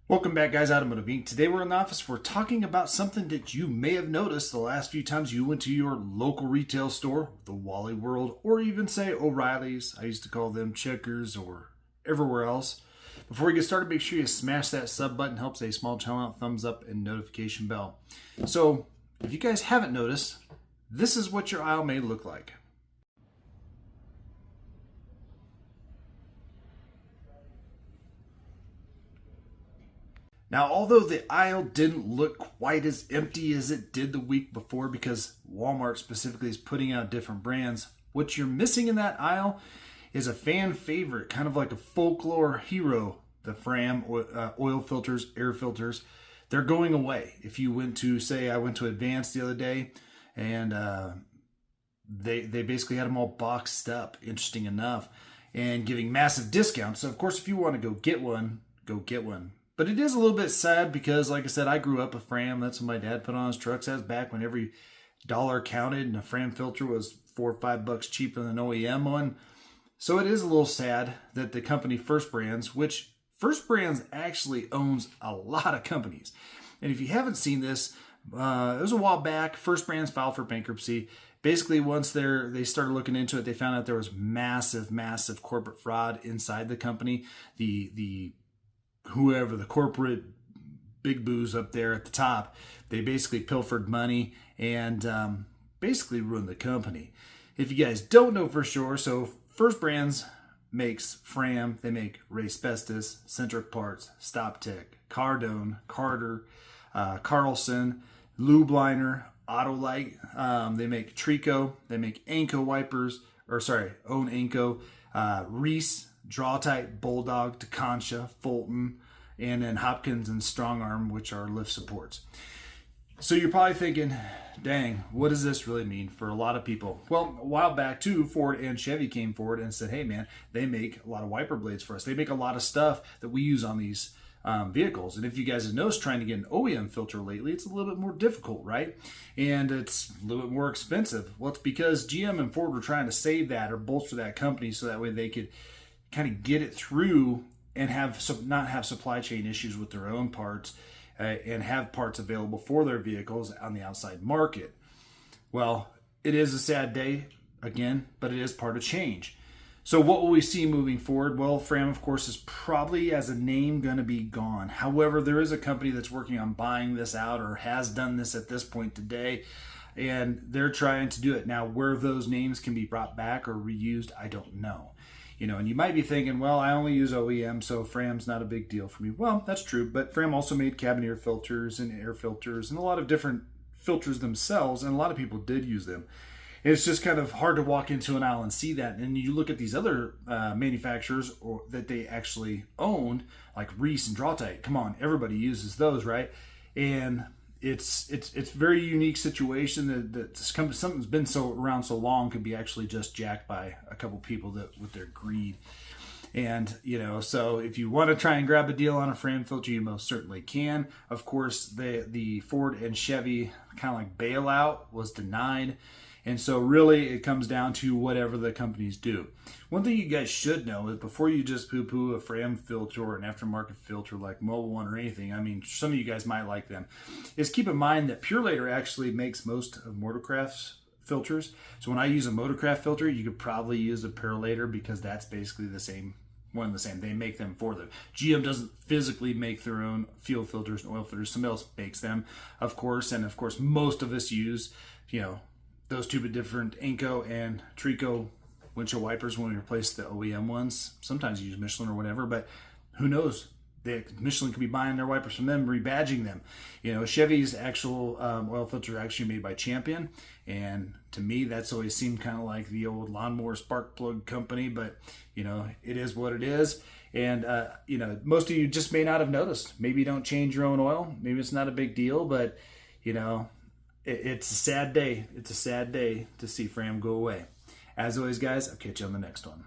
Welcome back, guys. Automotive Inc. Today we're in the office. We're talking about something that you may have noticed the last few times you went to your local retail store, the Wally World, or even say O'Reilly's. I used to call them Checkers or everywhere else. Before we get started, make sure you smash that sub button. Helps a small channel out, thumbs up, and notification bell. So if you guys haven't noticed, this is what your aisle may look like. Now, although the aisle didn't look quite as empty as it did the week before because Walmart specifically is putting out different brands, what you're missing in that aisle is a fan favorite, kind of like a folklore hero, the FRAM oil filters, air filters. They're going away. If you went to, say, I went to Advance the other day, and they basically had them all boxed up, interesting enough, and giving massive discounts. So, of course, if you want to go get one, go get one. But it is a little bit sad because, like I said, I grew up a FRAM. That's what my dad put on his trucks. That was back when every dollar counted and a FRAM filter was $4 or $5 cheaper than an OEM one. So it is a little sad that the company First Brands, which First Brands actually owns a lot of companies. And if you haven't seen this, it was a while back. First Brands filed for bankruptcy. Basically, once they started looking into it, they found out there was massive corporate fraud inside the company. Whoever the corporate big boos up there at the top, they basically pilfered money and basically ruined the company. If you guys don't know for sure, so First Brands makes FRAM, they make Raybestos, Centric parts, StopTech, CARDONE, Carlson, Luber-Finer, Autolite. They make TRICO, they make ANCO wipers, own ANCO, Reese, Draw-Tite, Bulldog, Tekonsha, Fulton, and then Hopkins and StrongArm, which are lift supports. So you're probably thinking, dang, what does this really mean for a lot of people? Well, a while back too, Ford and Chevy came forward and said, hey man, they make a lot of wiper blades for us. They make a lot of stuff that we use on these vehicles. And if you guys have noticed, trying to get an OEM filter lately, it's a little bit more difficult, right? And it's a little bit more expensive. Well, it's because GM and Ford were trying to save that or bolster that company so that way they could kind of get it through and not have supply chain issues with their own parts and have parts available for their vehicles on the outside market. Well, it is a sad day again, but it is part of change. So what will we see moving forward? Well, FRAM, of course, is probably as a name going to be gone. However, there is a company that's working on buying this out or has done this at this point today, and they're trying to do it. Now, where those names can be brought back or reused, I don't know. And you might be thinking, well, I only use OEM, so FRAM's not a big deal for me. Well, that's true, but FRAM also made cabin air filters and air filters and a lot of different filters themselves, and a lot of people did use them. It's just kind of hard to walk into an aisle and see that. And you look at these other manufacturers that they actually owned, like Reese and Draw-Tite. Come on, everybody uses those, right? And it's a very unique situation that something's been around so long could be actually just jacked by a couple people that with their greed. And so if you want to try and grab a deal on a FRAM filter, you most certainly can. Of course, the Ford and Chevy kind of like bailout was denied. And so really it comes down to whatever the companies do. One thing you guys should know is before you just poo-poo a FRAM filter or an aftermarket filter like Mobile One or anything, I mean, some of you guys might like them, is keep in mind that Purelator actually makes most of Motorcraft's filters. So when I use a Motorcraft filter, you could probably use a Purelator because that's basically the same. One and the same. They make them for them. GM doesn't physically make their own fuel filters and oil filters. Somebody else makes them, of course. And of course, most of us use, those two different ANCO and TRICO windshield wipers when we replace the OEM ones. Sometimes you use Michelin or whatever, but who knows? Michelin could be buying their wipers from them, rebadging them. Chevy's actual oil filter are actually made by Champion, and to me, that's always seemed kind of like the old lawnmower spark plug company. But it is what it is, and most of you just may not have noticed. Maybe you don't change your own oil. Maybe it's not a big deal, but it's a sad day. It's a sad day to see FRAM go away. As always, guys, I'll catch you on the next one.